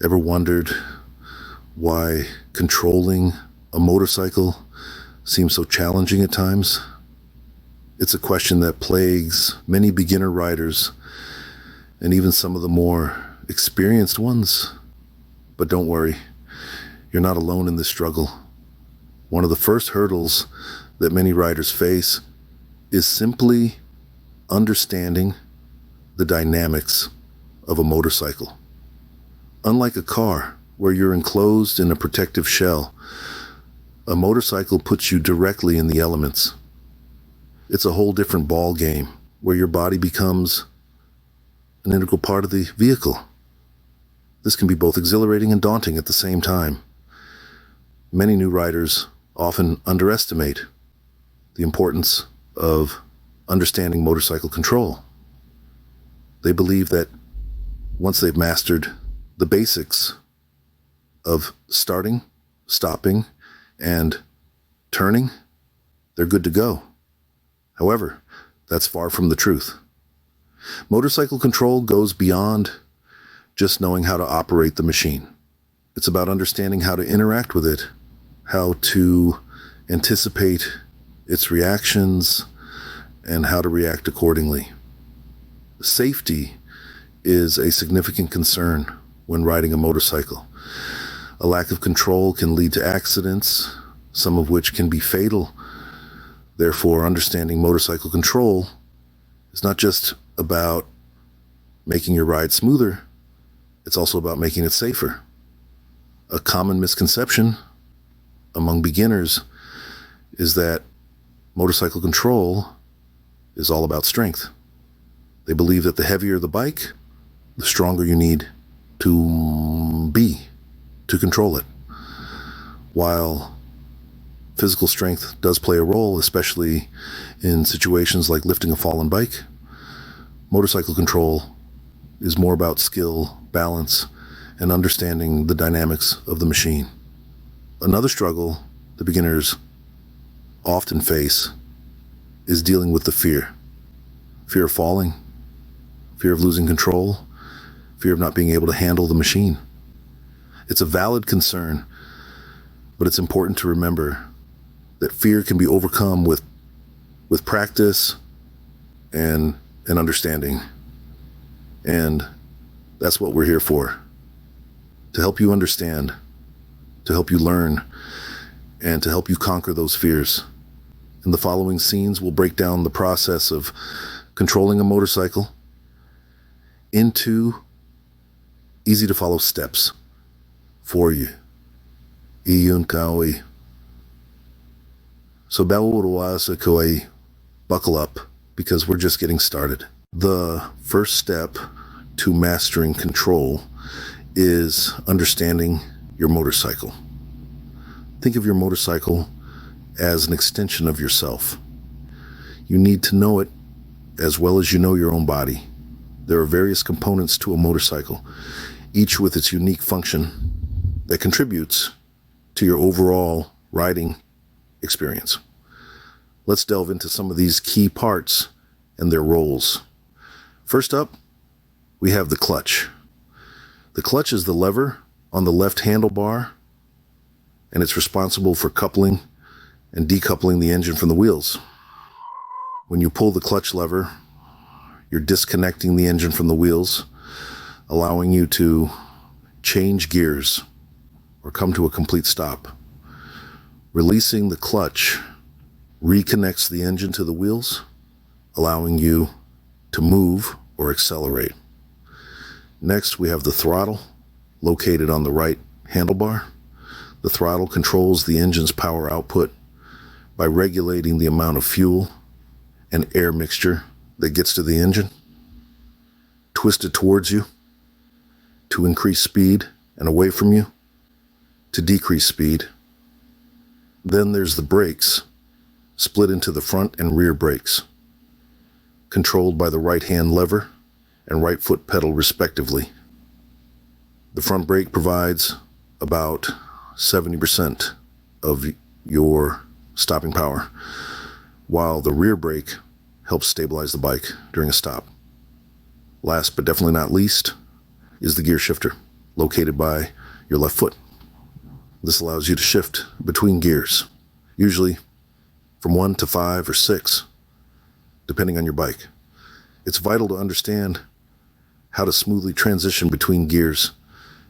Ever wondered why controlling a motorcycle seems so challenging at times? It's a question that plagues many beginner riders and even some of the more experienced ones. But don't worry, you're not alone in this struggle. One of the first hurdles that many riders face is simply understanding the dynamics of a motorcycle. Unlike a car, where you're enclosed in a protective shell, a motorcycle puts you directly in the elements. It's a whole different ball game, where your body becomes an integral part of the vehicle. This can be both exhilarating and daunting at the same time. Many new riders often underestimate the importance of understanding motorcycle control. They believe that once they've mastered the basics of starting, stopping, and turning, they're good to go. However, that's far from the truth. Motorcycle control goes beyond just knowing how to operate the machine. It's about understanding how to interact with it, how to anticipate its reactions, and how to react accordingly. Safety is a significant concern when riding a motorcycle. A lack of control can lead to accidents, some of which can be fatal. Therefore, understanding motorcycle control is not just about making your ride smoother, it's also about making it safer. A common misconception among beginners is that motorcycle control is all about strength. They believe that the heavier the bike, the stronger you need to be to control it. While physical strength does play a role, especially in situations like lifting a fallen bike, motorcycle control is more about skill, balance, and understanding the dynamics of the machine. Another struggle the beginners often face is dealing with the fear. Fear of falling, fear of losing control, fear of not being able to handle the machine. It's a valid concern, but it's important to remember that fear can be overcome with practice and understanding. And that's what we're here for. To help you understand, to help you learn, and to help you conquer those fears. In the following scenes, we'll break down the process of controlling a motorcycle into easy to follow steps for you. Iyun kaoi. So buckle up, because we're just getting started. The first step to mastering control is understanding your motorcycle. Think of your motorcycle as an extension of yourself. You need to know it as well as you know your own body. There are various components to a motorcycle, each with its unique function that contributes to your overall riding experience. Let's delve into some of these key parts and their roles. First up, we have the clutch. The clutch is the lever on the left handlebar, and it's responsible for coupling and decoupling the engine from the wheels. When you pull the clutch lever, you're disconnecting the engine from the wheels, allowing you to change gears or come to a complete stop. Releasing the clutch reconnects the engine to the wheels, allowing you to move or accelerate. Next, we have the throttle, located on the right handlebar. The throttle controls the engine's power output by regulating the amount of fuel and air mixture that gets to the engine. Twist it towards you to increase speed, and away from you to decrease speed. Then there's the brakes, split into the front and rear brakes, controlled by the right hand lever and right foot pedal respectively. The front brake provides about 70% of your stopping power, while the rear brake helps stabilize the bike during a stop. Last but definitely not least is the gear shifter, located by your left foot. This allows you to shift between gears, usually from 1 to 5 or 6, depending on your bike. It's vital to understand how to smoothly transition between gears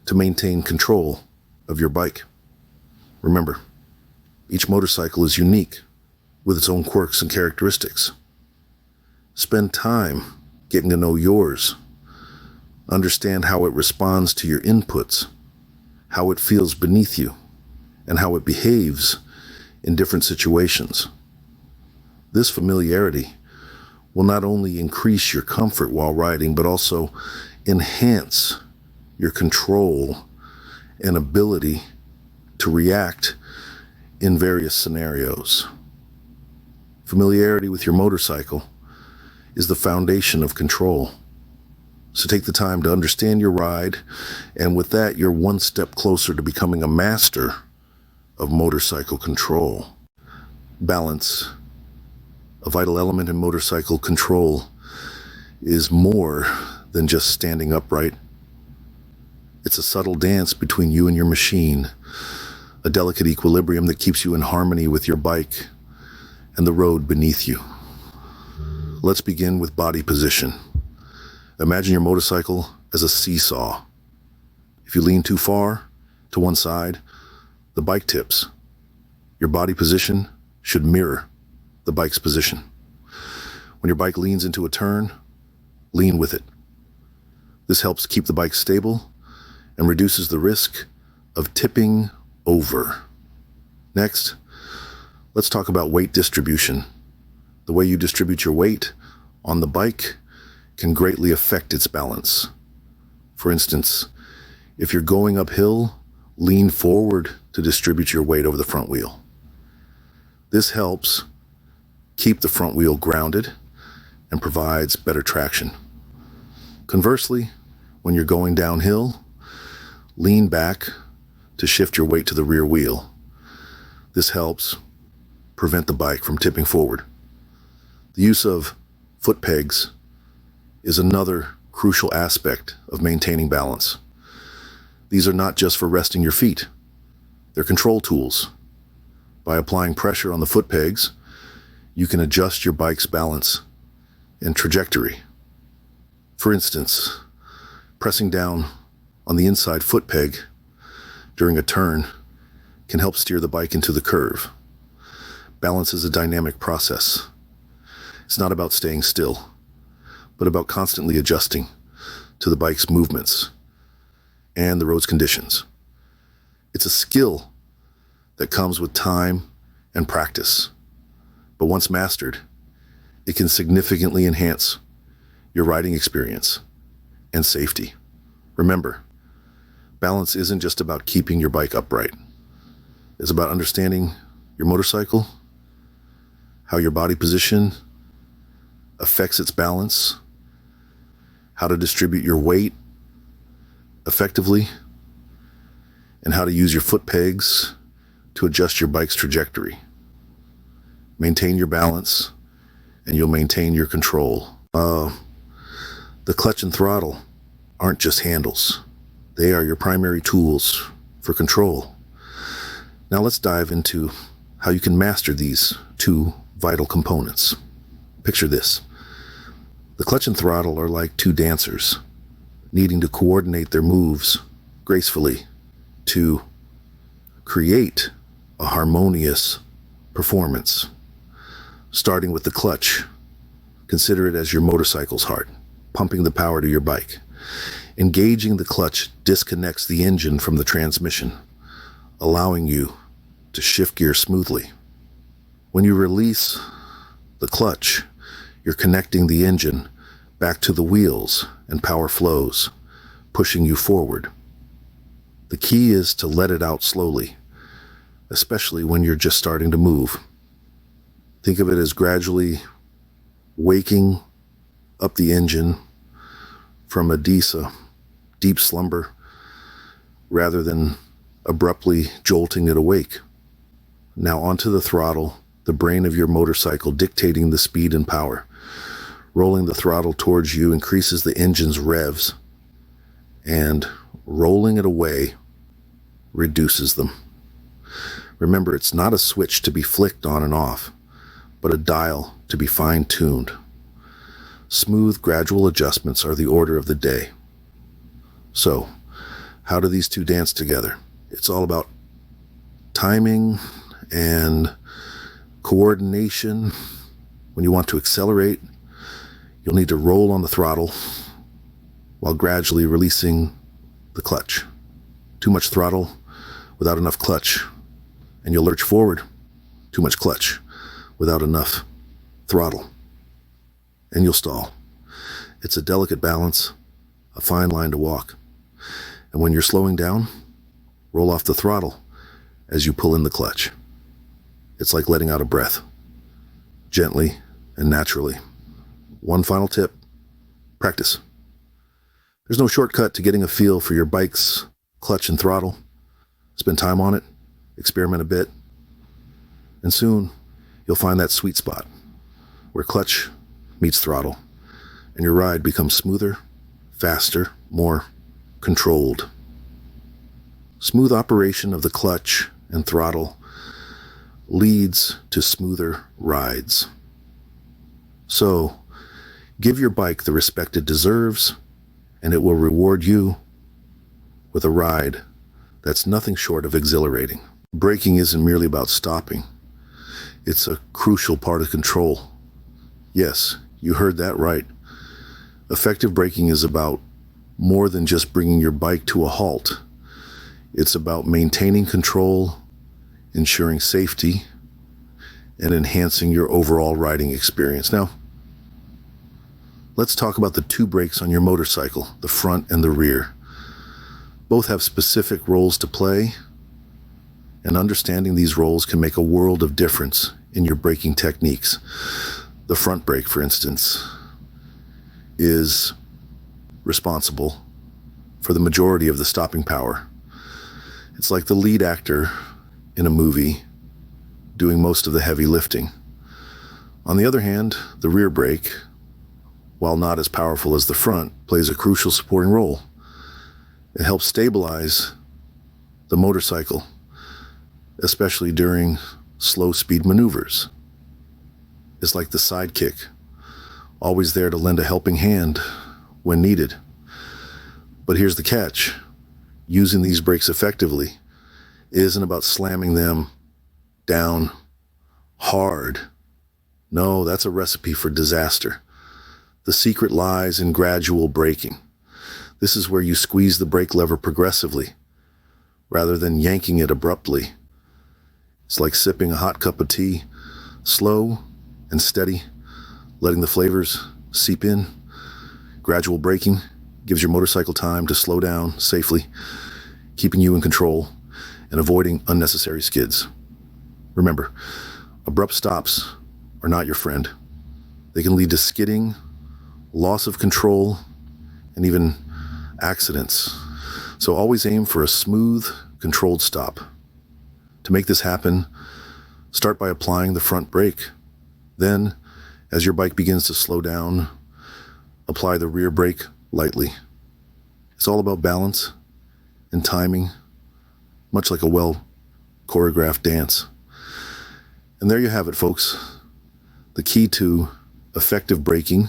to maintain control of your bike. Remember, each motorcycle is unique with its own quirks and characteristics. Spend time getting to know yours. Understand how it responds to your inputs, how it feels beneath you, and how it behaves in different situations. This familiarity will not only increase your comfort while riding, but also enhance your control and ability to react in various scenarios. Familiarity with your motorcycle is the foundation of control. So take the time to understand your ride, and with that, you're one step closer to becoming a master of motorcycle control. Balance, a vital element in motorcycle control, is more than just standing upright. It's a subtle dance between you and your machine, a delicate equilibrium that keeps you in harmony with your bike and the road beneath you. Let's begin with body position. Imagine your motorcycle as a seesaw. If you lean too far to one side, the bike tips. Your body position should mirror the bike's position. When your bike leans into a turn, lean with it. This helps keep the bike stable and reduces the risk of tipping over. Next, let's talk about weight distribution. The way you distribute your weight on the bike can greatly affect its balance. For instance, if you're going uphill, lean forward to distribute your weight over the front wheel. This helps keep the front wheel grounded and provides better traction. Conversely, when you're going downhill, lean back to shift your weight to the rear wheel. This helps prevent the bike from tipping forward. The use of foot pegs is another crucial aspect of maintaining balance. These are not just for resting your feet. They're control tools. By applying pressure on the foot pegs, you can adjust your bike's balance and trajectory. For instance, pressing down on the inside foot peg during a turn can help steer the bike into the curve. Balance is a dynamic process. It's not about staying still, but about constantly adjusting to the bike's movements and the road's conditions. It's a skill that comes with time and practice, but once mastered, it can significantly enhance your riding experience and safety. Remember, balance isn't just about keeping your bike upright. It's about understanding your motorcycle, how your body position affects its balance, how to distribute your weight effectively, and how to use your foot pegs to adjust your bike's trajectory. Maintain your balance, and you'll maintain your control. The clutch and throttle aren't just handles. They are your primary tools for control. Now let's dive into how you can master these two vital components. Picture this. The clutch and throttle are like two dancers, needing to coordinate their moves gracefully to create a harmonious performance. Starting with the clutch, consider it as your motorcycle's heart, pumping the power to your bike. Engaging the clutch disconnects the engine from the transmission, allowing you to shift gear smoothly. When you release the clutch, you're connecting the engine back to the wheels and power flows, pushing you forward. The key is to let it out slowly, especially when you're just starting to move. Think of it as gradually waking up the engine from a deep slumber, rather than abruptly jolting it awake. Now onto the throttle, the brain of your motorcycle dictating the speed and power. Rolling the throttle towards you increases the engine's revs, and rolling it away reduces them. Remember, it's not a switch to be flicked on and off, but a dial to be fine-tuned. Smooth, gradual adjustments are the order of the day. So, how do these two dance together? It's all about timing and coordination. When you want to accelerate, you'll need to roll on the throttle while gradually releasing the clutch. Too much throttle without enough clutch, and you'll lurch forward. Too much clutch without enough throttle, and you'll stall. It's a delicate balance, a fine line to walk. And when you're slowing down, roll off the throttle as you pull in the clutch. It's like letting out a breath, gently and naturally. One final tip: practice. There's no shortcut to getting a feel for your bike's clutch and throttle. Spend time on it, experiment a bit, and soon you'll find that sweet spot where clutch meets throttle, and your ride becomes smoother, faster, more controlled. Smooth operation of the clutch and throttle leads to smoother rides. So, give your bike the respect it deserves, and it will reward you with a ride that's nothing short of exhilarating. Braking isn't merely about stopping. It's a crucial part of control. Yes, you heard that right. Effective braking is about more than just bringing your bike to a halt. It's about maintaining control, ensuring safety, and enhancing your overall riding experience. Now, let's talk about the two brakes on your motorcycle, the front and the rear. Both have specific roles to play, and understanding these roles can make a world of difference in your braking techniques. The front brake, for instance, is responsible for the majority of the stopping power. It's like the lead actor in a movie doing most of the heavy lifting. On the other hand, the rear brake, while not as powerful as the front, plays a crucial supporting role. It helps stabilize the motorcycle, especially during slow speed maneuvers. It's like the sidekick, always there to lend a helping hand when needed. But here's the catch: using these brakes effectively isn't about slamming them down hard. No, that's a recipe for disaster. The secret lies in gradual braking. This is where you squeeze the brake lever progressively, rather than yanking it abruptly. It's like sipping a hot cup of tea, slow and steady, letting the flavors seep in. Gradual braking gives your motorcycle time to slow down safely, keeping you in control and avoiding unnecessary skids. Remember, abrupt stops are not your friend. They can lead to skidding, loss of control, and even accidents. So always aim for a smooth, controlled stop. To make this happen, start by applying the front brake. Then, as your bike begins to slow down, apply the rear brake lightly. It's all about balance and timing, much like a well-choreographed dance. And there you have it, folks. The key to effective braking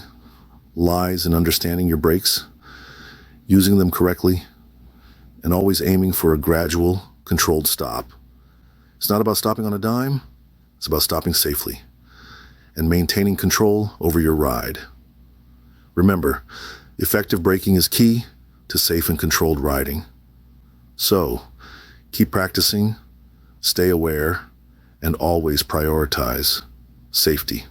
lies in understanding your brakes, using them correctly, and always aiming for a gradual, controlled stop. It's not about stopping on a dime. It's about stopping safely and maintaining control over your ride. Remember, effective braking is key to safe and controlled riding. So, keep practicing, stay aware, and always prioritize safety.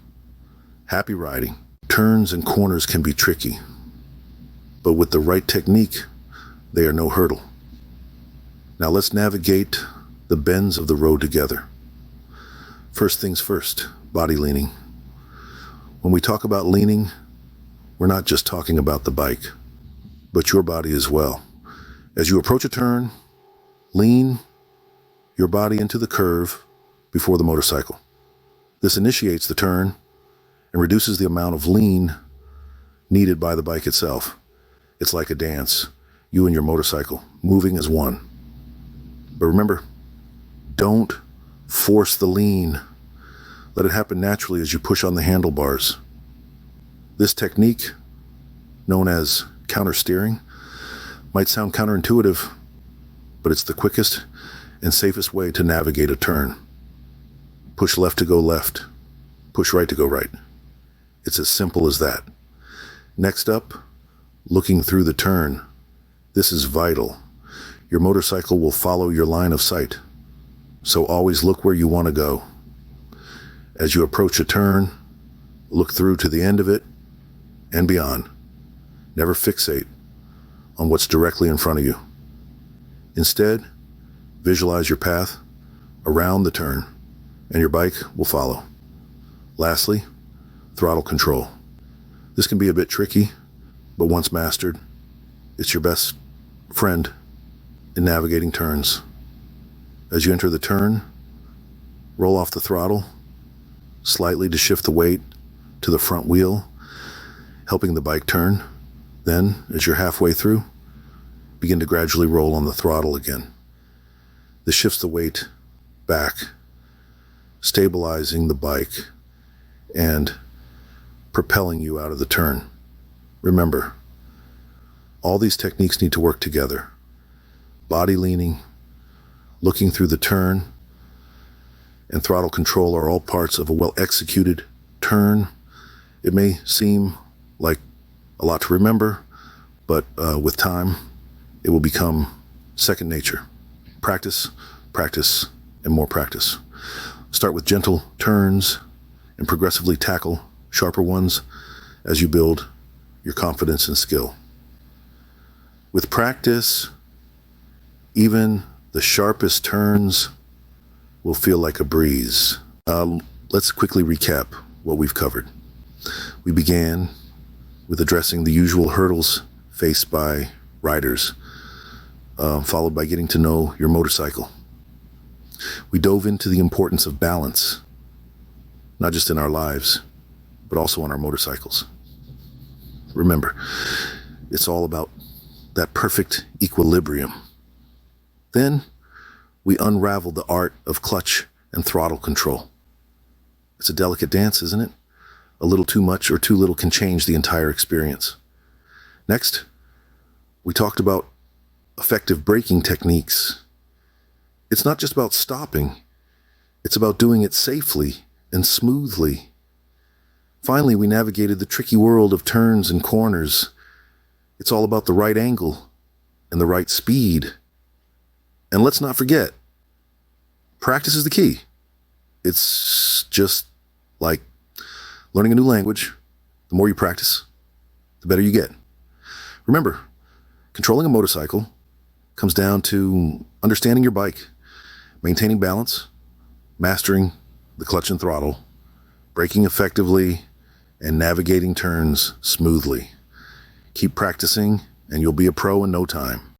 Happy riding. Turns and corners can be tricky, but with the right technique, they are no hurdle. Now let's navigate the bends of the road together. First things first, body leaning. When we talk about leaning, we're not just talking about the bike, but your body as well. As you approach a turn, lean your body into the curve before the motorcycle. This initiates the turn and reduces the amount of lean needed by the bike itself. It's like a dance. you and your motorcycle, moving as one. But remember, don't force the lean. Let it happen naturally as you push on the handlebars. This technique, known as counter-steering, might sound counterintuitive, but it's the quickest and safest way to navigate a turn. Push left to go left. Push right to go right. It's as simple as that. Next up, looking through the turn. This is vital. Your motorcycle will follow your line of sight, so always look where you want to go. As you approach a turn, look through to the end of it and beyond. Never fixate on what's directly in front of you. Instead, visualize your path around the turn, and your bike will follow. Lastly, throttle control. This can be a bit tricky, but once mastered, it's your best friend in navigating turns. As you enter the turn, roll off the throttle slightly to shift the weight to the front wheel, helping the bike turn. Then, as you're halfway through, begin to gradually roll on the throttle again. This shifts the weight back, stabilizing the bike and propelling you out of the turn. Remember, all these techniques need to work together. Body leaning, looking through the turn, and throttle control are all parts of a well-executed turn. It may seem like a lot to remember, but with time, it will become second nature. Practice, practice, and more practice. Start with gentle turns and progressively tackle sharper ones as you build your confidence and skill. With practice, even the sharpest turns will feel like a breeze. Let's quickly recap what we've covered. We began with addressing the usual hurdles faced by riders, followed by getting to know your motorcycle. We dove into the importance of balance, not just in our lives, but also on our motorcycles. Remember, it's all about that perfect equilibrium. Then we unraveled the art of clutch and throttle control. It's a delicate dance, isn't it? A little too much or too little can change the entire experience. Next, we talked about effective braking techniques. It's not just about stopping. It's about doing it safely and smoothly. Finally, we navigated the tricky world of turns and corners. It's all about the right angle and the right speed. And let's not forget, practice is the key. It's just like learning a new language. The more you practice, the better you get. Remember, controlling a motorcycle comes down to understanding your bike, maintaining balance, mastering the clutch and throttle, braking effectively, and navigating turns smoothly. Keep practicing, and you'll be a pro in no time.